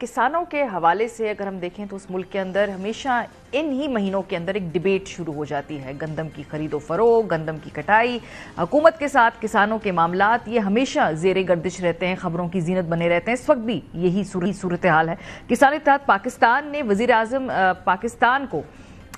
किसानों के हवाले से अगर हम देखें तो उस मुल्क के अंदर हमेशा इन ही महीनों के अंदर एक डिबेट शुरू हो जाती है। गंदम की खरीदो फरोख्त, गंदम की कटाई, हुकूमत के साथ किसानों के मामलात, ये हमेशा ज़ेरे गर्दिश रहते हैं, खबरों की जीनत बने रहते हैं। इस वक्त भी यही सूरत हाल है। किसान इत्तेहाद पाकिस्तान ने वज़ीर आज़म पाकिस्तान को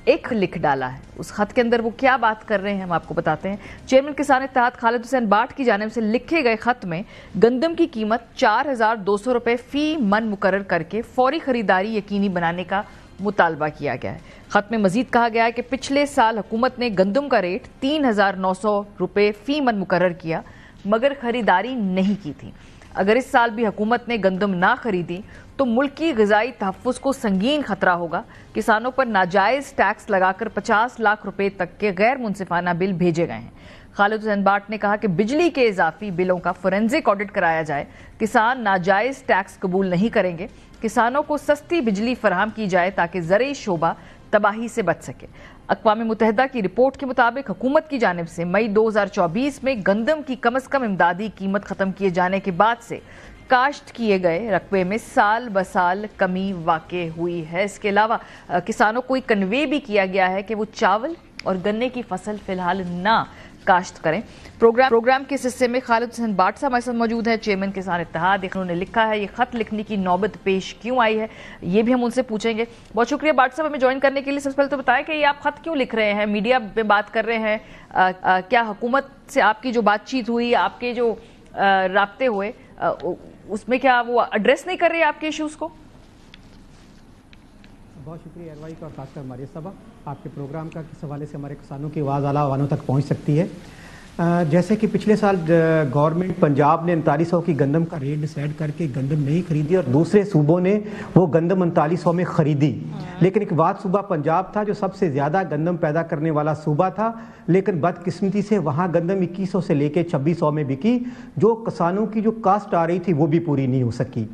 एक लिख डाला है। उस खत के अंदर वो क्या बात कर रहे हैं हम आपको बताते हैं। चेयरमैन किसान इत्तेहाद खालिद हुसैन बाट की जानिब से लिखे गए खत में गंदम की कीमत 4200 रुपये फी मन मुकर्रर करके फौरी खरीदारी यकीनी बनाने का मुतालबा किया गया है। खत में मजीद कहा गया है कि पिछले साल हुकूमत ने गंदम का रेट 3900 रुपये फी मन मुकर्रर किया मगर खरीदारी नहीं की थी। अगर इस साल भी हुकूमत ने गंदम ना खरीदी तो मुल्क की ग़िज़ाई तहफ़्फ़ुज़ को संगीन खतरा होगा। किसानों पर नाजायज़ टैक्स लगाकर 50 लाख रुपए तक के गैर मुनसिफाना बिल भेजे गए हैं। खालिद हुसैन बाट ने कहा कि बिजली के इजाफी बिलों का फोरेंसिक ऑडिट कराया जाए। किसान नाजायज़ टैक्स कबूल नहीं करेंगे। किसानों को सस्ती बिजली फराहम की जाए ताकि ज़रई शोबा तबाही से बच सके। अक़वाम मुत्तहिदा की रिपोर्ट के मुताबिक हुकूमत की जानिब से मई 2024 में गंदम की कम अज़ कम इमदादी कीमत ख़त्म किए जाने के बाद से काश्त किए गए रकबे में साल ब साल कमी वाक़ई हुई है। इसके अलावा किसानों को कन्वे भी किया गया है कि वो चावल और गन्ने की फसल फ़िलहाल ना काश्त करें। प्रोग्राम के इस हिस्से में खालिद हुसैन बाट साहब हमारे साथ मौजूद है, चेयरमैन किसान इत्तेहाद। उन्होंने लिखा है, ये खत लिखने की नौबत पेश क्यों आई है ये भी हम उनसे पूछेंगे। बहुत शुक्रिया बाट साहब हमें ज्वाइन करने के लिए। सबसे पहले तो बताएं कि ये आप खत क्यों लिख रहे हैं, मीडिया में बात कर रहे हैं, क्या हुकूमत से आपकी जो बातचीत हुई, आपके जो राब्ते हुए, उसमें क्या वो एड्रेस नहीं कर रहे आपके इश्यूज को? बहुत शुक्रिया एरवाई का और खासकर मारिया साहब, आपके प्रोग्राम का किस हवाले से हमारे किसानों की आवाज़ आला आवानों तक पहुंच सकती है। जैसे कि पिछले साल गवर्नमेंट पंजाब ने 3900 की गंदम का रेट डिसाइड करके गंदम नहीं खरीदी और दूसरे सूबों ने वो गंदम 3900 में खरीदी। लेकिन एक वाद सूबा पंजाब था जो सबसे ज़्यादा गंदम पैदा करने वाला सूबा था, लेकिन बदकिस्मती से वहाँ गंदम 2100 से लेके 2600 में बिकी। जो किसानों की जो कास्ट आ रही थी वो भी पूरी नहीं हो सकी।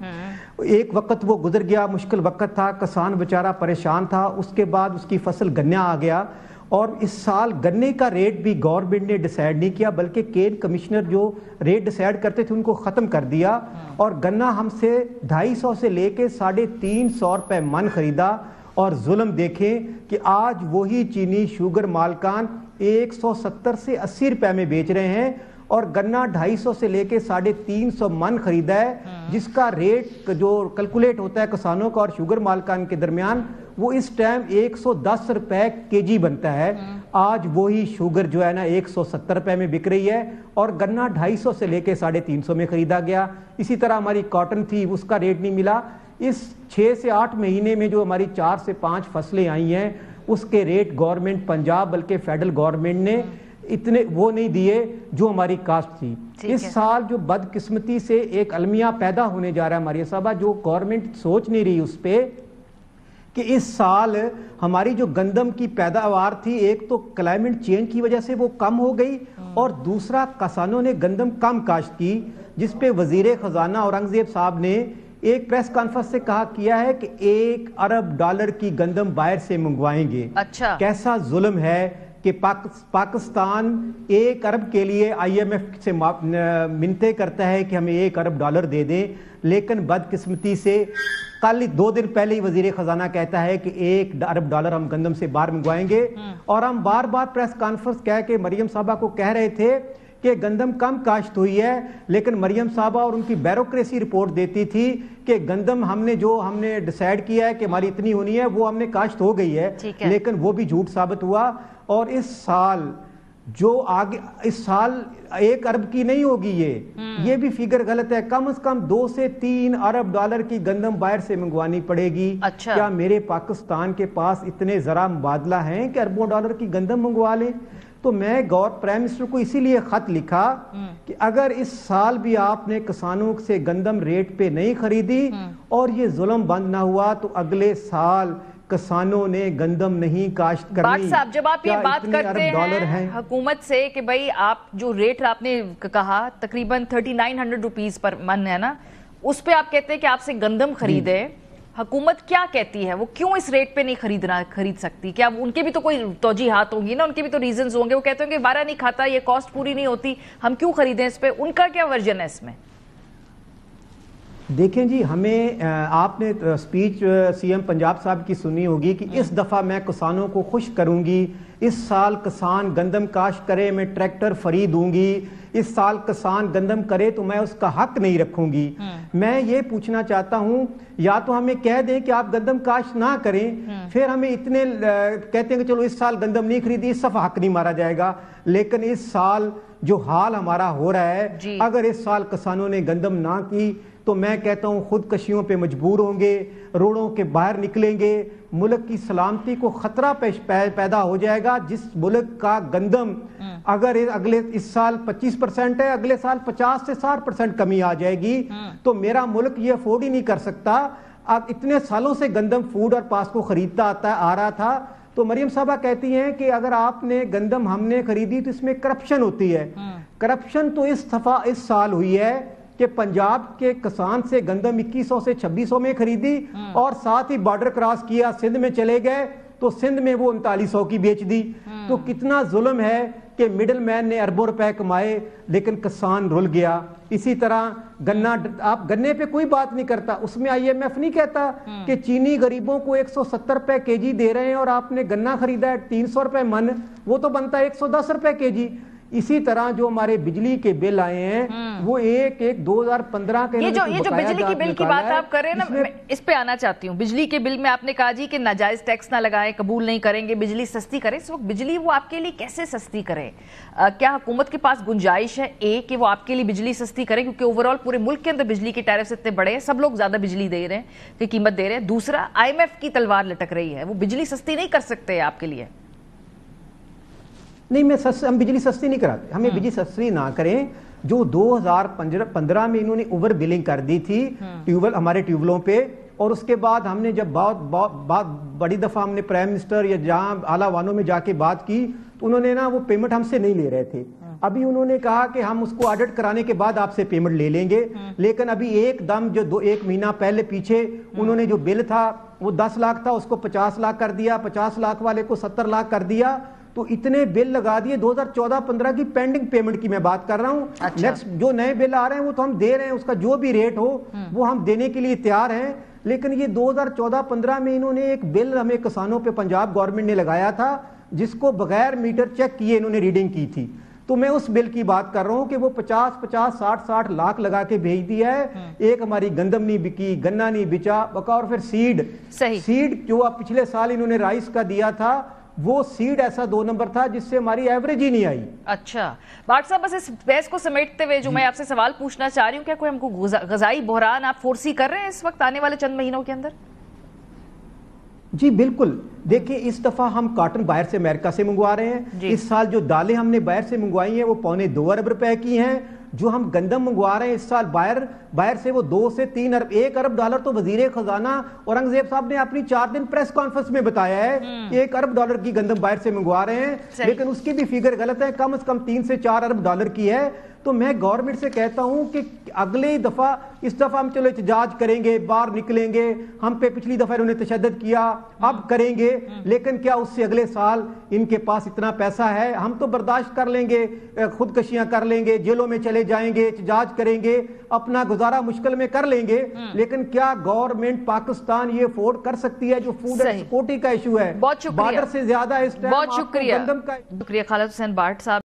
एक वक्त वो गुजर गया, मुश्किल वक्त था, किसान बेचारा परेशान था। उसके बाद उसकी फसल गन्ना आ गया और इस साल गन्ने का रेट भी गवर्नमेंट ने डिसाइड नहीं किया बल्कि केन कमिश्नर जो रेट डिसाइड करते थे उनको ख़त्म कर दिया और गन्ना हमसे 250 से लेके 350 रुपये मन खरीदा। और जुल्म देखें कि आज वही चीनी शुगर मालकान 170 से 80 रुपये में बेच रहे हैं और गन्ना 250 से लेके 350 मन खरीदा है, जिसका रेट जो कैलकुलेट होता है किसानों का और शुगर मालकान के दरमियान वो इस टाइम 110 रुपए केजी बनता है। आज वही शुगर जो है ना 170 रुपए में बिक रही है और गन्ना 250 से लेके 350 में खरीदा गया। इसी तरह हमारी कॉटन थी, उसका रेट नहीं मिला। इस 6 से 8 महीने में जो हमारी 4 से 5 फसलें आई हैं उसके रेट गवर्नमेंट पंजाब बल्कि फेडरल गवर्नमेंट ने इतने वो नहीं दिए जो हमारी कास्ट थी। इस साल जो बदकिस्मती से एक अलमिया पैदा होने जा रहा है हमारी साहबा, जो गवर्नमेंट सोच नहीं रही उस पर कि इस साल हमारी जो गंदम की पैदावार थी, एक तो क्लाइमेट चेंज की वजह से वो कम हो गई और दूसरा किसानों ने गंदम कम काश्त की, जिस पे वजीर खजाना औरंगजेब साहब ने एक प्रेस कॉन्फ्रेंस से कहा किया है कि $1 अरब की गंदम बाहर से मंगवाएंगे। अच्छा, कैसा जुल्म है कि पाकिस्तान 1 अरब के लिए IMF से मिन्नतें करता है कि हमें $1 अरब दे दें, लेकिन बदकिस्मती से कल 2 दिन पहले ही वजीर खजाना कहता है कि $1 अरब हम गंदम से बाहर मंगवाएंगे। और हम बार बार प्रेस कॉन्फ्रेंस कह के मरियम साहबा को कह रहे थे कि गंदम कम काश्त हुई है, लेकिन मरियम साहबा और उनकी ब्यूरोक्रेसी रिपोर्ट देती थी कि गंदम हमने डिसाइड किया है कि हमारी इतनी होनी है, वो हमने काश्त हो गई है, लेकिन वो भी झूठ साबित हुआ। और इस साल जो आगे इस साल 1 अरब की नहीं होगी, ये भी फिगर गलत है। कम से कम 2 से 3 अरब डॉलर की गंदम बाहर से मंगवानी पड़ेगी। अच्छा। क्या मेरे पाकिस्तान के पास इतने जरा मुबादला हैं कि अरबों डॉलर की गंदम मंगवा लें? तो मैं प्राइम मिनिस्टर को इसीलिए खत लिखा कि अगर इस साल भी आपने किसानों से गंदम रेट पे नहीं खरीदी और ये जुल्म बंद ना हुआ तो अगले साल किसानों ने गंदम नहीं काश्त करनी। बाट साहब, जब आप ये बात करते हैं हुकूमत से कि भाई आप जो रेट आपने कहा तकरीबन 3900 रुपीज पर मन है ना, उस पे आप कहते हैं कि आपसे गंदम खरीदे, हुकूमत क्या कहती है? वो क्यों इस रेट पे नहीं खरीद सकती? क्या उनके भी तो कोई तौजीहात होंगी ना, उनके भी तो रीजंस होंगे। वो कहते हैं कि बारह नहीं खाता, ये कॉस्ट पूरी नहीं होती, हम क्यों खरीदें इस पे? उनका क्या वर्जन है इसमें? دیکھیں جی، ہمیں آپ نے اسپیچ سی ایم پنجاب صاحب کی سنی ہوگی کہ اس دفعہ میں کسانوں کو خوش کروں گی، اس سال کسان گندم کاشت کرے میں ٹریکٹر فری دوں گی، اس سال کسان گندم کرے تو میں اس کا حق نہیں رکھوں گی۔ میں یہ پوچھنا چاہتا ہوں، یا تو ہمیں کہہ دیں کہ آپ گندم کاشت نہ کریں، پھر ہمیں اتنے کہتے ہیں کہ چلو اس سال گندم نہیں خریدی، اس دفعہ حق نہیں مارا جائے گا۔ لیکن اس سال جو حال ہمارا ہو رہا ہے، اگر اس سال کسانوں نے گندم نہ کی تو میں کہتا ہوں خودکشیوں پہ مجبور ہوں گے، روڈوں کے باہر نکلیں گے، ملک کی سلامتی کو خطرہ پیدا ہو جائے گا۔ جس ملک کا گندم اگر اس سال 25% ہے، اگلے سال 50 سے 60% کمی آ جائے گی تو میرا ملک یہ افورڈ ہی نہیں کر سکتا۔ اب اتنے سالوں سے گندم فوڈ اور پاسکو خریدتا آ رہا تھا، تو مریم صاحبہ کہتی ہیں کہ اگر آپ نے گندم ہم نے خریدی تو اس میں کرپشن ہوتی ہے۔ کرپشن تو اس سال ہوئی ہے کہ پنجاب کے کسان سے گندم 2100 سے 2600 میں خریدی اور ساتھ ہی بارڈر کراس کیا، سندھ میں چلے گئے تو سندھ میں وہ 3900 کی بیچ دی۔ تو کتنا ظلم ہے کہ مڈل مین نے اربوں روپے کمائے لیکن کسان رل گیا۔ اسی طرح گنا، آپ گنے پہ کوئی بات نہیں کرتا، اس میں IMF نہیں کہتا کہ چینی غریبوں کو 170 روپے kg دے رہے ہیں اور آپ نے گنا خریدا ہے 300 روپے من، وہ تو بنتا ہے 110 روپے kg۔ اسی طرح جو ہمارے بجلی کے بل آئے ہیں وہ 2015 کے یہ جو بجلی کی بل کی بات آپ کر رہے ہیں نا، میں اس پہ آنا چاہتی ہوں۔ بجلی کے بل میں آپ نے کہا جی کہ ناجائز ٹیکس نہ لگائیں، قبول نہیں کریں گے، بجلی سستی کریں۔ اس وقت بجلی وہ آپ کے لیے کیسے سستی کریں؟ کیا حکومت کے پاس گنجائش ہے کہ وہ آپ کے لیے بجلی سستی کریں؟ کیونکہ اوورال پورے ملک کے اندر بجلی کے ٹیرفز اتنے بڑے ہیں، سب لوگ زیادہ بجلی دے رہے ہیں کہ قیمت دے رہے ہیں۔ دوسرا، IMF کی تلوار لٹک رہی ہے، وہ بجلی سستی نہیں کر سکتے آپ کے لیے؟ نہیں، ہم بجلی سستی نہیں کراتے، ہمیں بجلی سستی نہ کریں۔ جو 2015 میں انہوں نے اوور بلنگ کر دی تھی ہمارے ٹیوبلوں پہ، اور اس کے بعد ہم نے جب بہت بڑی دفعہ ہم نے پرائم منسٹر یا جہاں اعلیٰ وانوں میں جا کے بات کی تو انہوں نے وہ پیمنٹ ہم سے نہیں لے رہے تھے۔ ابھی انہوں نے کہا کہ ہم اس کو آڈٹ کرانے کے بعد آپ سے پیمنٹ لے لیں گے، لیکن ابھی ایک دم جو ایک مہینہ پہلے پیچھے انہوں نے جو بل تھا وہ 10 لاکھ تھا، اس کو 50 لاکھ کر دیا، 50 لاکھ والے کو 70 لاکھ کر دیا۔ تو اتنے بل لگا دیے 2014-15 کی پینڈنگ پیمنٹ کی میں بات کر رہا ہوں۔ نیکسٹ جو نئے بل آ رہے ہیں وہ تو ہم دے رہے ہیں، اس کا جو بھی ریٹ ہو وہ ہم دینے کے لیے تیار ہیں۔ لیکن یہ 2014-15 میں انہوں نے ایک بل ہمیں کسانوں پہ پنجاب گورنمنٹ نے لگایا تھا جس کو بغیر میٹر چیک کیے انہوں نے ریڈنگ کی تھی۔ تو میں اس بل کی بات کر رہا ہوں کہ وہ 50-60 لاکھ لگا کے بھیج دیا ہے۔ ایک ہماری گندم نہیں بکی، گنا نہیں بچا، اور پھر سیڈ جو پچھلے سال انہوں نے رائس کا دیا تھا وہ سیڈ ایسا 2 نمبر تھا جس سے ہماری ایوریج ہی نہیں آئی۔ اچھا بھٹ صاحب، بس اس بحث کو سمیٹتے ہوئے جو میں آپ سے سوال پوچھنا چاہ رہی ہوں، کیا کوئی ہم کو غذائی بحران آپ فورسی کر رہے ہیں اس وقت آنے والے چند مہینوں کے اندر؟ جی بالکل، دیکھیں اس دفعہ ہم کاٹن باہر سے امریکہ سے منگوا رہے ہیں۔ اس سال جو دالیں ہم نے باہر سے منگوائی ہیں وہ 2.25 ارب روپے کی ہیں۔ جو ہم گندم منگوا رہے ہیں اس سال باہر سے وہ 2 سے 3 ارب، $1 ارب تو وزیر خزانہ اورنگزیب صاحب نے اپنی 4 دن پریس کانفرنس میں بتایا ہے $1 ارب کی گندم باہر سے منگوا رہے ہیں، لیکن اس کی بھی فگر غلط ہے، کم از کم 3 سے 4 ارب ڈالر کی ہے۔ تو میں گورنمنٹ سے کہتا ہوں کہ اگلی دفعہ، اس دفعہ ہم چلو احتجاج کریں گے، باہر نکلیں گے، ہم پہ پچھلی دفعہ انہوں نے تشدد کیا، اب کریں گے، لیکن کیا اس سے اگلے سال ان کے پاس اتنا پیسہ ہے؟ ہم تو برداشت کر لیں گے، خودکشیاں کر لیں گے، جیلوں میں چلے جائیں گے، احتجاج کریں گے، اپنا گزارا مشکل میں کر لیں گے، لیکن کیا گورنمنٹ پاکستان یہ افورڈ کر سکتی ہے؟ جو فوڈ سیکورٹی کا ایشو ہے، بارڈر سے زیادہ اس ٹائم بہت شکریہ خالد حسین بھٹ صاحب۔